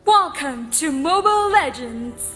Welcome to Mobile Legends!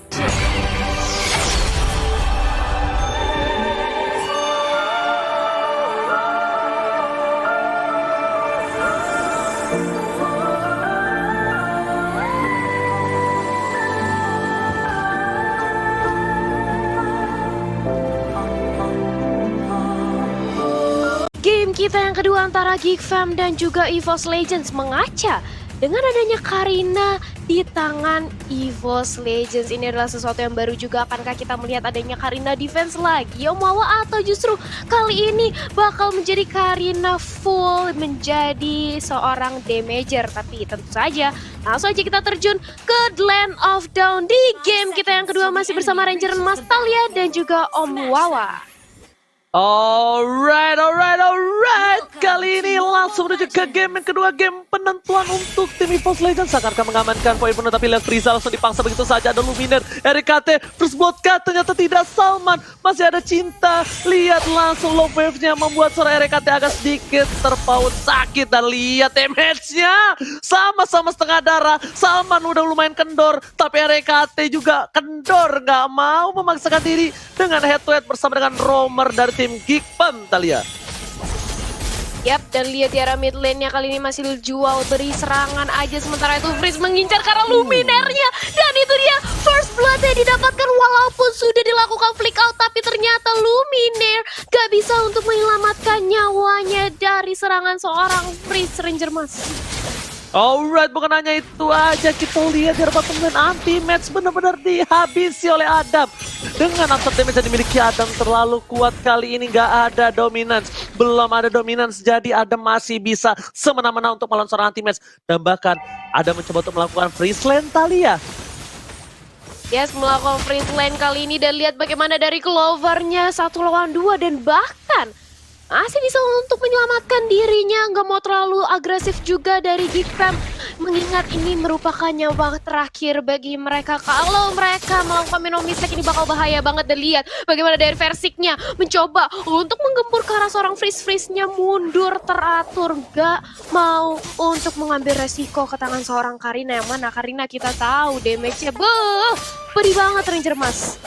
Game kita yang kedua antara Geek Fam dan juga EVOS Legends mengaca dengan adanya Karina di tangan EVOS Legends. Ini adalah sesuatu yang baru juga. Akankah kita melihat adanya Karina defense lagi Omawa, atau justru kali ini bakal menjadi Karina full menjadi seorang damager? Tapi tentu saja langsung aja kita terjun ke Land of Dawn di game kita yang kedua, masih bersama Ranger Mas Talia dan juga Om Wawa. Alright. Kali ini langsung menuju ke game yang kedua, game penentuan untuk tim EVOS Legends. Akan mengamankan poin penuh, tapi lihat Friza langsung dipaksa begitu saja. Ada Luminer, RKT, terus Botka ternyata tidak. Salman masih ada Cinta. Lihat langsung low wave-nya membuat seorang RKT agak sedikit terpaut sakit. Dan lihat damage-nya sama-sama setengah darah. Salman udah lumayan kendor, tapi RKT juga kendor. Nggak mau memaksakan diri dengan head to head bersama dengan roamer dari tim Geek Fam, Talia. Yap, dan lihat di arah mid lane-nya kali ini masih jual beri serangan aja. Sementara itu Freeze mengincar karena Luminernya. Dan itu dia first blood yang didapatkan walaupun sudah dilakukan flick out. Tapi ternyata Luminer gak bisa untuk menyelamatkan nyawanya dari serangan seorang Freeze Ranger Mas. Alright, bukan hanya itu aja, kita lihat di hadapan pemain anti-match benar-benar dihabisi oleh Adam. Dengan after damage yang dimiliki Adam terlalu kuat, kali ini nggak ada dominance. Belum ada dominance, jadi Adam masih bisa semena-mena untuk melawan seorang anti-match. Dan bahkan Adam mencoba untuk melakukan freeze lane, Talia. Yes, melakukan freeze lane kali ini, dan lihat bagaimana dari Clover-nya 1 lawan 2 dan bahkan masih bisa untuk menyelamatkan dirinya. Nggak mau terlalu agresif juga dari Geek Fam, mengingat ini merupakan nyawa terakhir bagi mereka. Kalau mereka melakukan minor mistake ini bakal bahaya banget. Dan lihat bagaimana dari Versiknya mencoba untuk menggempur ke arah seorang Freeze-nya, mundur teratur, nggak mau untuk mengambil resiko ke tangan seorang Karina. Yang mana Karina kita tahu damage-nya pedih banget Ranger Mas.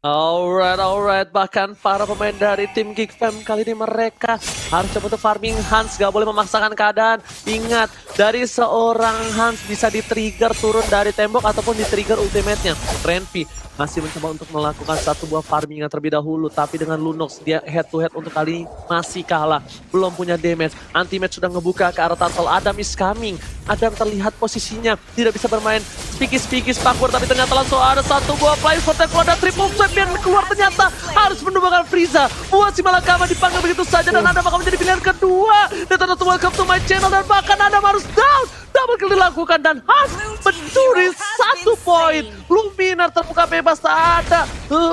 Alright. Bahkan para pemain dari tim Geek Fam kali ini mereka harus coba untuk farming Hans, gak boleh memaksakan keadaan. Ingat, dari seorang Hans bisa di-trigger turun dari tembok ataupun di-trigger ultimate-nya. Renvi masih mencoba untuk melakukan satu buah farmingan terlebih dahulu, tapi dengan Lunox dia head to head untuk kali ini masih kalah. Belum punya damage. Anti-match sudah ngebuka ke arah Turtle. Adam is coming. Adam terlihat posisinya tidak bisa bermain spikis backward, tapi ternyata langsung ada satu buah flying forte, ada triple swipe yang keluar, ternyata harus menumbangkan Frieza. Buat si Malakama dipanggil begitu saja dan Adam bakal menjadi pilihan kedua. Dan ternyata welcome to my channel, dan bahkan Adam harus down. Double kill dilakukan dan harus mencuri 1 poin. Luminer terbuka bebas, tak ada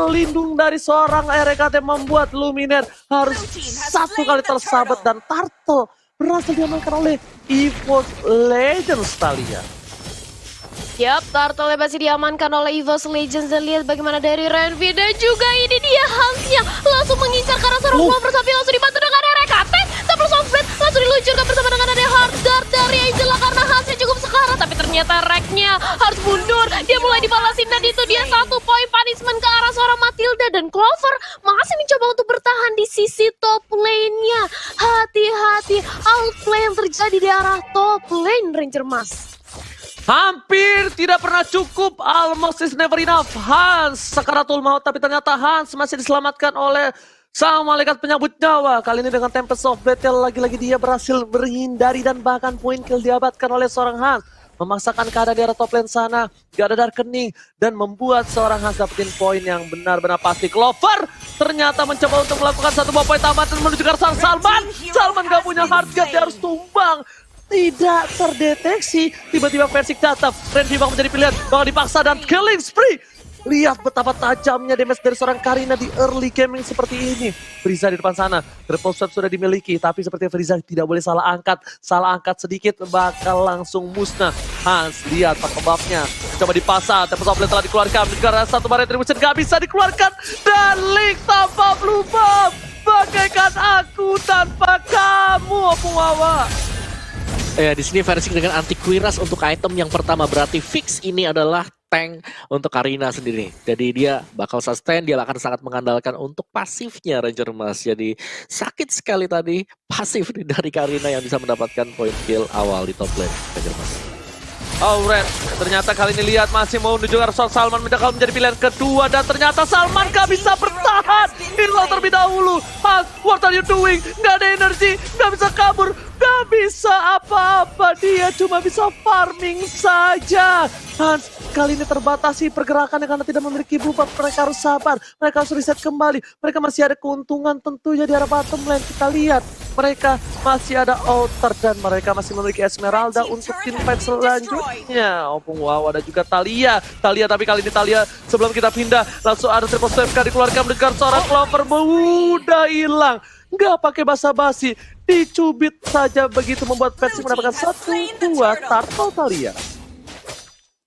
lindung dari seorang RKT membuat Luminer harus 1 kali tersabat, dan Turtle berhasil diamankan oleh EVOS Legends, Talia. Yap, Turtle masih diamankan oleh EVOS Legends. Dan lihat bagaimana dari Renvi, dan juga ini dia Hansnya langsung mengincar ke arah seorang Clover, tapi langsung dibantu dengan RKT. Double softbait langsung diluncurkan bersama dengan ada hard guard dari Angela karena Hansnya cukup sekarat. Tapi ternyata Reknya harus mundur, dia mulai dibalasin, dan itu dia 1 poin punishment ke arah seorang Matilda. Dan Clover masih mencoba untuk bertahan di sisi top lane-nya. Hati-hati outplay yang terjadi di arah top lane Ranger Mas. Hampir tidak pernah cukup, almost is never enough. Hans sakaratul maut, tapi ternyata Hans masih diselamatkan oleh sang malaikat penyambut nyawa. Kali ini dengan Tempest of Battle, lagi-lagi dia berhasil berhindari dan bahkan poin kill diabatkan oleh seorang Hans. Memaksakan keadaan di arah top lane sana, gak ada darkening, dan membuat seorang Hans dapetin poin yang benar-benar pasti. Clover ternyata mencoba untuk melakukan satu buah poin tambahan dan menuju ke arah sang Salman. Salman gak punya hard guard, dia harus tumbang. Tidak terdeteksi, tiba-tiba Versik datang. Renvi bakal menjadi pilihan, bakal dipaksa dan killing spree. Lihat betapa tajamnya damage dari seorang Karina di early gaming seperti ini. Frieza di depan sana, triple swipe sudah dimiliki, tapi seperti Frieza tidak boleh salah angkat sedikit bakal langsung musnah. Hans, lihat pakai buff-nya, coba dipasang, triple swipe telah dikeluarkan, karena satu bar retribution gak bisa dikeluarkan, dan Link tanpa blue buff. Bagaikan aku tanpa kamu, Opuwawa. Ya, di sini Versing dengan anti Quiras untuk item yang pertama, berarti fix ini adalah tank untuk Karina sendiri. Jadi dia bakal sustain, dia akan sangat mengandalkan untuk pasifnya Ranger Mas. Jadi sakit sekali tadi pasif dari Karina yang bisa mendapatkan point kill awal di top lane Ranger Mas. Oh Red, ternyata kali ini lihat masih mau menuju arah Salman menjadi pilihan kedua dan ternyata Salman gak bisa bertahan. Hilang terlebih dahulu. Hans, what are you doing? Gak ada energi, gak bisa kabur, gak bisa apa-apa. Dia cuma bisa farming saja. Hans kali ini terbatasi pergerakannya karena tidak memiliki buff. Mereka harus sabar, mereka harus reset kembali. Mereka masih ada keuntungan tentunya di arah bottom lane. Kita lihat mereka masih ada outer dan mereka masih memiliki Esmeralda untuk teamfight selanjutnya. Opung Wow ada juga Talia. Tapi kali ini Talia sebelum kita pindah langsung ada triple swipe dikeluarkan mendengar seorang Clover udah hilang. Nggak pakai basa-basi, dicubit saja begitu membuat Versing mendapatkan 1-2 turtle Talia.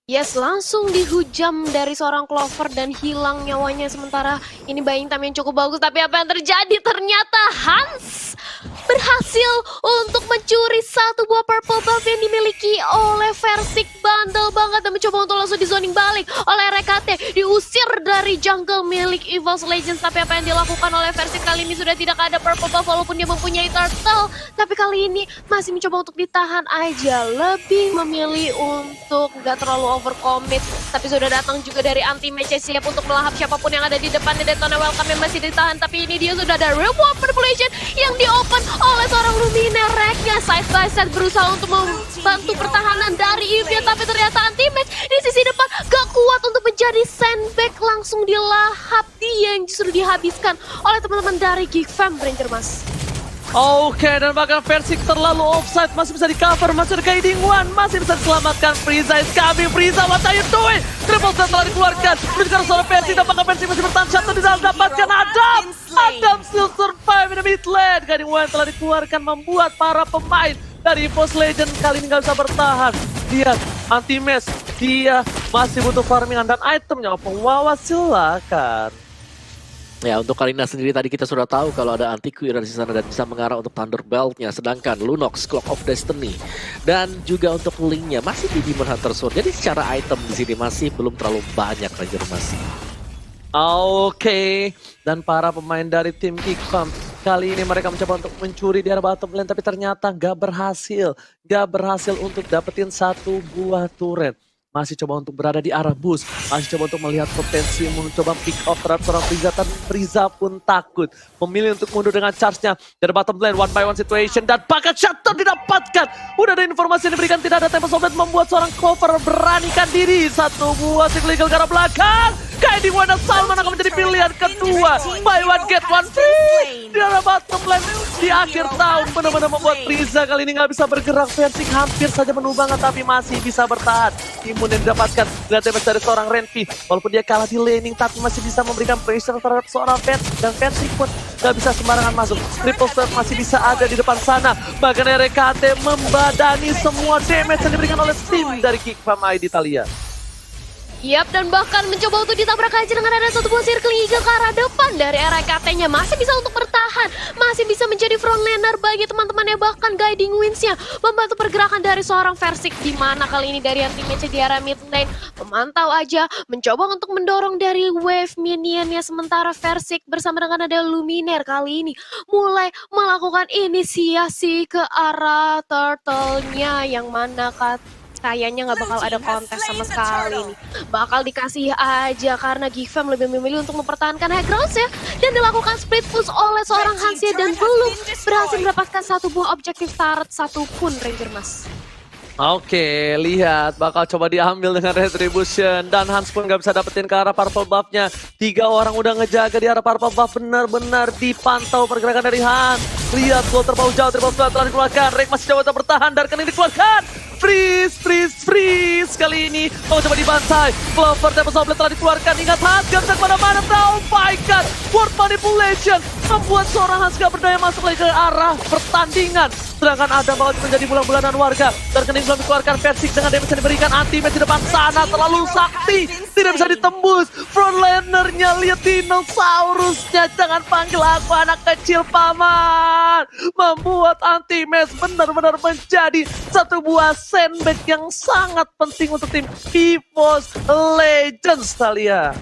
Yes, langsung dihujam dari seorang Clover dan hilang nyawanya. Sementara ini buying time yang cukup bagus, tapi apa yang terjadi? Ternyata Hans berhasil untuk mencuri satu buah purple buff yang dimiliki oleh Versing. Bandel banget dan mencoba untuk langsung di zoning balik oleh RKT. Diusir dari jungle milik Evil's Legends, tapi apa yang dilakukan oleh Versing kali ini sudah tidak ada purple buff walaupun dia mempunyai turtle. Tapi kali ini masih mencoba untuk ditahan aja, lebih memilih untuk nggak terlalu overcommit. Tapi sudah datang juga dari anti-match siap untuk melahap siapapun yang ada di depannya. Daytona Welcome yang masih ditahan, tapi ini dia sudah ada reward manipulation yang di-open oleh seorang Luminaire. Reknya side berusaha untuk membantu pertahanan dari Evia, tapi ternyata anti-match di sisi depan gak kuat untuk menjadi sandbag, langsung dilahap. Dia yang justru dihabiskan oleh teman-teman dari Geek Fam Ranger Mas. Oke, dan bahkan Versing terlalu offside, masih bisa di cover, masih ada Guiding One, masih bisa diselamatkan. Frieza is coming, Frieza what are you doing? Triple set telah dikeluarkan, menunjukkan seorang Versing, dan bahkan Versing masih bertahan, Shadow di dalam dapatkan Adam still survive in the mid lane. Guiding One telah dikeluarkan, membuat para pemain dari Evil's Legend kali ini gak bisa bertahan. Lihat, anti-match, dia masih butuh farmingan dan itemnya. Pengawas silakan. Ya, untuk Karina sendiri tadi kita sudah tahu kalau ada anti-Quiras di sana dan bisa mengarah untuk Thunderbelt-nya. Sedangkan Lunox, Clock of Destiny, dan juga untuk Link-nya masih di Demon Hunter Sword. Jadi secara item di sini masih belum terlalu banyak Ranger masih. Oke, dan para pemain dari tim Geek Fam kali ini mereka mencoba untuk mencuri di arah bottom lane, tapi ternyata gak berhasil untuk dapetin satu buah turret. Masih coba untuk berada di arah boost, masih coba untuk melihat potensi, mencoba pick off terhadap seorang Frieza, dan Frieza pun takut. Memilih untuk mundur dengan charge-nya dari bottom lane, one by one situation, dan pakai shutdown didapatkan. Udah ada informasi yang diberikan, tidak ada tempo sobat, membuat seorang Clover beranikan diri. Satu buah cyclical ke arah belakang. Guiding One dan Salman akan menjadi pilihan kedua. Buy one get one free. Di arah bottom lane di akhir tahun benar-benar membuat Frieza kali ini nggak bisa bergerak. Versing hampir saja menubangan tapi masih bisa bertahan. Imun yang didapatkan dengan damage dari seorang Renfi. Walaupun dia kalah di laning tapi masih bisa memberikan pressure terhadap seorang Versing. Dan Versing pun nggak bisa sembarangan masuk. Triple step masih bisa ada di depan sana. Bahkan RKT membadani semua damage yang diberikan oleh tim dari Geek Fam ID Italia. Yap, dan bahkan mencoba untuk ditabrak aja dengan ada satu buah circling eagle ke arah depan dari RKT-nya. Masih bisa untuk bertahan, masih bisa menjadi frontlaner bagi teman-temannya. Bahkan guiding wins-nya membantu pergerakan dari seorang Versing, di mana kali ini dari anti-match di arah mid lane memantau aja, mencoba untuk mendorong dari wave minionnya. Sementara Versing bersama dengan ada Luminaire kali ini mulai melakukan inisiasi ke arah turtle-nya, yang mana kayaknya nggak bakal ada kontes sama sekali nih. Bakal dikasih aja karena Geek Fam lebih memilih untuk mempertahankan high ground ya. Dan dilakukan split push oleh seorang Hansia dan belum berhasil mendapatkan satu buah objektif turret satupun Ranger Mas. Oke, lihat bakal coba diambil dengan Retribution dan Hans pun gak bisa dapetin ke arah purple buff-nya. 3 orang udah ngejaga di arah purple buff, benar-benar dipantau pergerakan dari Hans. Lihat flow terbau jauh, triple swipe telah dikeluarkan. Rek masih coba bertahan, Darken ini dikeluarkan. Freeze kali ini mau coba dibantai. Clover Temple Soblet telah dikeluarkan. Ingat Hans gak bisa kemana-mana. Oh my god, word manipulation membuat seorang Hans gak berdaya masuk lagi ke arah pertandingan. Sedangkan Adam bakal menjadi bulan-bulanan warga. Terkening belum dikeluarkan Versik dengan damage yang diberikan. Anti-match di depan sana terlalu sakti. Tidak bisa ditembus. Frontlanernya lihat dinosaurusnya. Jangan panggil aku anak kecil paman. Membuat anti-match benar-benar menjadi satu buah sandbag yang sangat penting untuk tim EVOS Legends, Thalia.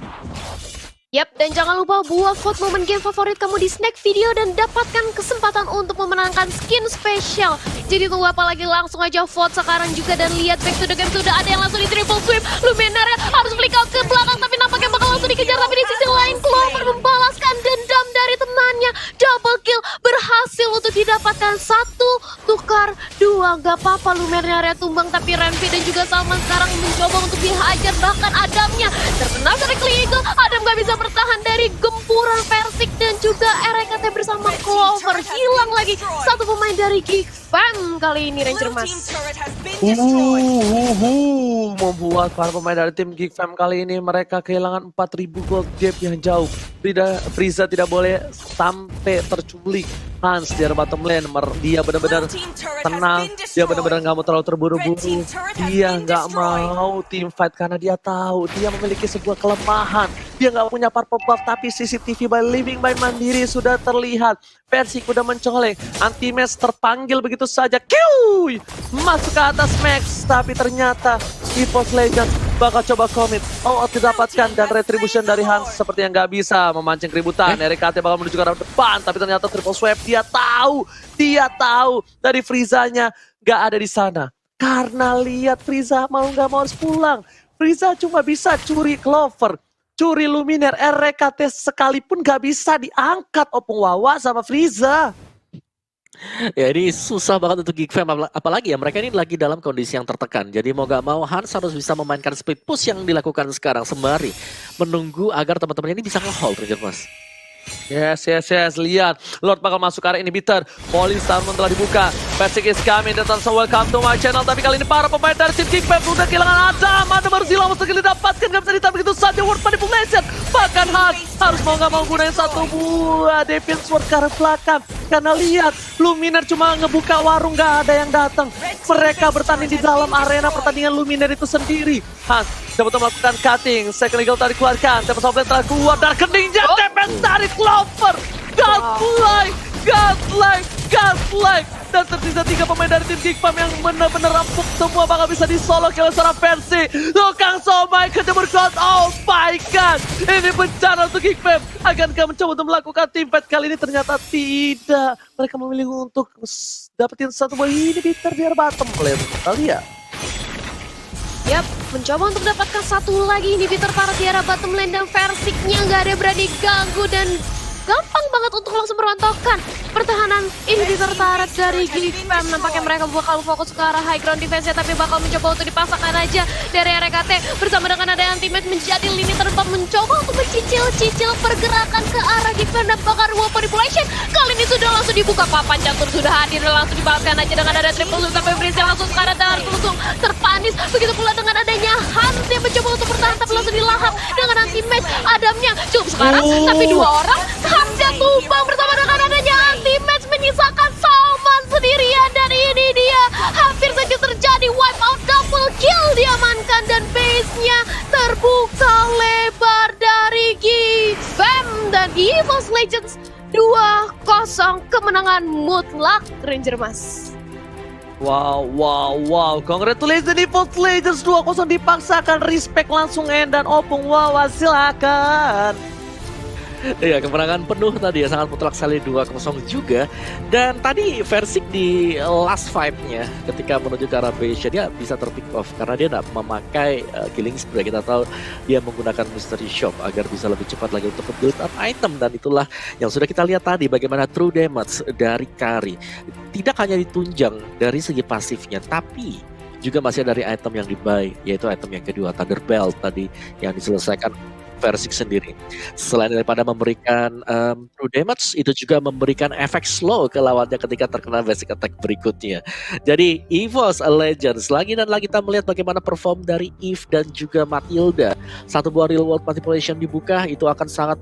Yap, dan jangan lupa buat vote momen game favorit kamu di snack video dan dapatkan kesempatan untuk memenangkan skin spesial. Jadi tunggu apa lagi, langsung aja vote sekarang juga dan lihat back to the game. Sudah ada yang langsung di triple sweep. Luminar harus flick out ke belakang tapi nampaknya bakal langsung dikejar. Tapi di sisi lain Clover membalaskan dendam dari temannya. Double kill berhasil untuk didapatkan 1 tukar 2. Gak apa-apa Luminar tumbang tapi Renvi dan juga Salman sekarang mencoba untuk dihajar. Bahkan Adamnya terkena Strike Eagle. Adam gak bisa bertahan dari gempuran Versik dan juga RKT bersama Clover. Hilang lagi satu pemain dari Geek Fam kali ini Ranger Mas. Membuat para pemain dari tim Geek Fam kali ini mereka kehilangan 4000 gold gap yang jauh. Frieza tidak boleh sampai terculik. Hans di arah bottom lane, dia benar-benar tenang, dia benar-benar nggak mau terlalu terburu-buru. Dia nggak mau team fight karena dia tahu dia memiliki sebuah kelemahan. Dia nggak punya purple buff tapi CCTV by Living by Mandiri sudah terlihat. Versik udah mencolek, anti-match terpanggil begitu saja. Kiuy! Masuk ke atas Max, tapi ternyata EVOS Legends bakal coba komit. Oh, didapatkan dan retribution dari Hans seperti yang nggak bisa memancing keributan. RKT bakal menuju ke arah depan, tapi ternyata triple swipe. Dia tahu dari Frieza-nya nggak ada di sana. Karena lihat Frieza mau nggak mau harus pulang. Frieza cuma bisa curi Clover, curi Luminar, RKT sekalipun nggak bisa diangkat Opung Wawa sama Frieza. Ya ini susah banget untuk Geek Fam, apalagi ya mereka ini lagi dalam kondisi yang tertekan. Jadi mau gak mau Hans harus bisa memainkan speed push yang dilakukan sekarang sembari menunggu agar teman-teman ini bisa nge-hold, Ranger Mas. Yes, lihat. Lord bakal masuk ke area inhibitor. Police Salmon telah dibuka. Versik is coming dan langsung welcome to my channel. Tapi kali ini para pemain dari tim Geek Fam sudah kehilangan Adam. Ada Marzilla mesti didapatkan, gak bisa ditarik begitu saja. Word manipulation. Bahkan Hans harus mau gak mau gunain satu buah Devil Sword ke arah belakang. Karena lihat, Luminar cuma ngebuka warung, gak ada yang datang. Mereka bertanding di dalam arena pertandingan Luminar itu sendiri. Hans dapat melakukan cutting, second eagle tadi keluarkan, Tempest of Blade telah keluar dan keningnya Tempest dari Clover. Godlike. Dan tersisa 3 pemain dari tim Geek Fam yang benar-benar rampuk semua bakal bisa disolo oleh seorang Versi. Tukang somai kejemur gold, oh my god. Ini bencana untuk Geek Fam. Akankah mencoba untuk melakukan team fight kali ini? Ternyata tidak. Mereka memilih untuk dapetin satu buah inhibitor di arah bottom lane. Kali ya. Yap, mencoba untuk dapatkan satu lagi inhibitor para Tiara bottom lane dan Versiknya nggak ada berani ganggu dan gampang banget untuk langsung merontokkan pertahanan inhibitor turret dari Geek Fam. Nampaknya mereka bakal fokus ke arah high ground defense-nya tapi bakal mencoba untuk dipasangkan aja dari RKT bersama dengan ada anti-match menjadi lini terdepan mencoba untuk mencicil-cicil pergerakan ke arah Geek Fam dan bakar wall manipulation. Kali ini sudah langsung dibuka, papan catur sudah hadir dan langsung dibalaskan aja dengan ada triple loop sampai Freeze langsung sekarang dan harus langsung terpanis. Begitu pula dengan adanya Hans yang mencoba untuk bertahan tapi langsung dilahap dengan anti-match. Adamnya cukup sekarang tapi 2 orang. Hamzah tumbang bersama dengan adanya anti-match menyisakan Salman sendirian dan ini dia hampir saja terjadi wipe out, double kill diamankan dan base-nya terbuka lebar dari Geek Fam dan EVOS Legends 2-0 kemenangan mutlak Ranger Mas. Wow. Congratulations EVOS Legends 2-0 dipaksakan. Respect langsung dan Opung Wawa silakan. Iya, kemenangan penuh tadi ya, sangat mutlak sekali 2-0 juga. Dan tadi Versik di last fight-nya ketika menuju ke arah base dia bisa terpick off karena dia tidak memakai killing spree. Kita tahu dia menggunakan mystery shop agar bisa lebih cepat lagi untuk build up item. Dan itulah yang sudah kita lihat tadi bagaimana true damage dari Kari. Tidak hanya ditunjang dari segi pasifnya tapi juga masih dari item yang di-buy, yaitu item yang kedua, Thunder Belt tadi yang diselesaikan Versik sendiri. Selain daripada memberikan true damage, itu juga memberikan efek slow ke lawannya ketika terkena basic attack berikutnya. Jadi EVOS Legends lagi dan lagi kita melihat bagaimana perform dari Eve dan juga Matilda satu buah real world manipulation dibuka, itu akan sangat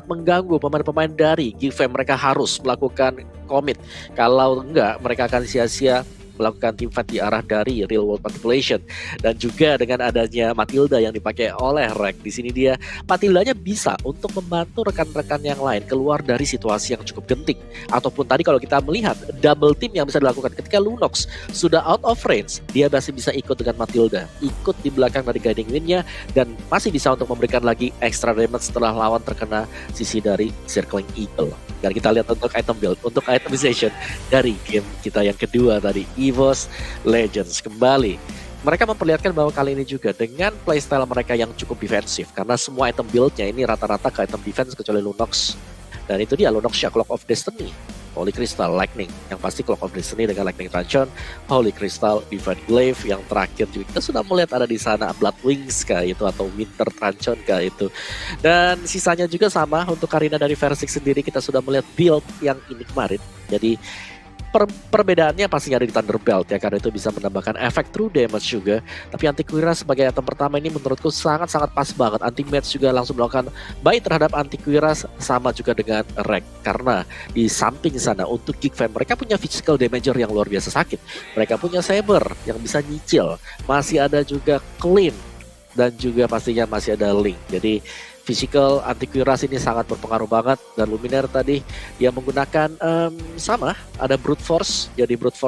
mengganggu pemain-pemain dari GFM. Mereka harus melakukan commit. Kalau enggak, mereka akan sia-sia melakukan team fight di arah dari real world manipulation. Dan juga dengan adanya Matilda yang dipakai oleh Rek, di sini dia Matildanya bisa untuk membantu rekan-rekan yang lain keluar dari situasi yang cukup genting. Ataupun tadi kalau kita melihat double team yang bisa dilakukan ketika Lunox sudah out of range, dia masih bisa ikut dengan Matilda, ikut di belakang dari guiding windnya, dan masih bisa untuk memberikan lagi extra damage setelah lawan terkena sisi dari Circling Eagle. Dan kita lihat untuk item build, untuk itemization dari game kita yang kedua tadi, EVOS Legends kembali. Mereka memperlihatkan bahwa kali ini juga dengan playstyle mereka yang cukup defensif, karena semua item build-nya ini rata-rata ke item defense kecuali Lunox. Dan itu dia Lunox Clock of Destiny, Holy Crystal, Lightning. Yang pasti Clock of Destiny dengan Lightning Truncheon, Holy Crystal, Divine Glaive. Yang terakhir juga kita sudah melihat ada di sana Blood Wings kah itu, atau Winter Truncheon kah itu. Dan sisanya juga sama untuk Karina dari Versix sendiri, kita sudah melihat build yang ini kemarin. Jadi perbedaannya pastinya ada di Thunderbelt ya, karena itu bisa menambahkan efek true damage juga. Tapi Antiquira sebagai item pertama ini menurutku sangat-sangat pas banget. Anti-match juga langsung melakukan baik terhadap Antiquira, sama juga dengan Rek. Karena di samping sana untuk GigFam mereka punya physical damager yang luar biasa sakit. Mereka punya Saber yang bisa nyicil. Masih ada juga Clean. Dan juga pastinya masih ada Link. Jadi physical Antiquira ini sangat berpengaruh banget. Dan Luminaire tadi dia menggunakan sama ada Brute Force. Jadi Brute Force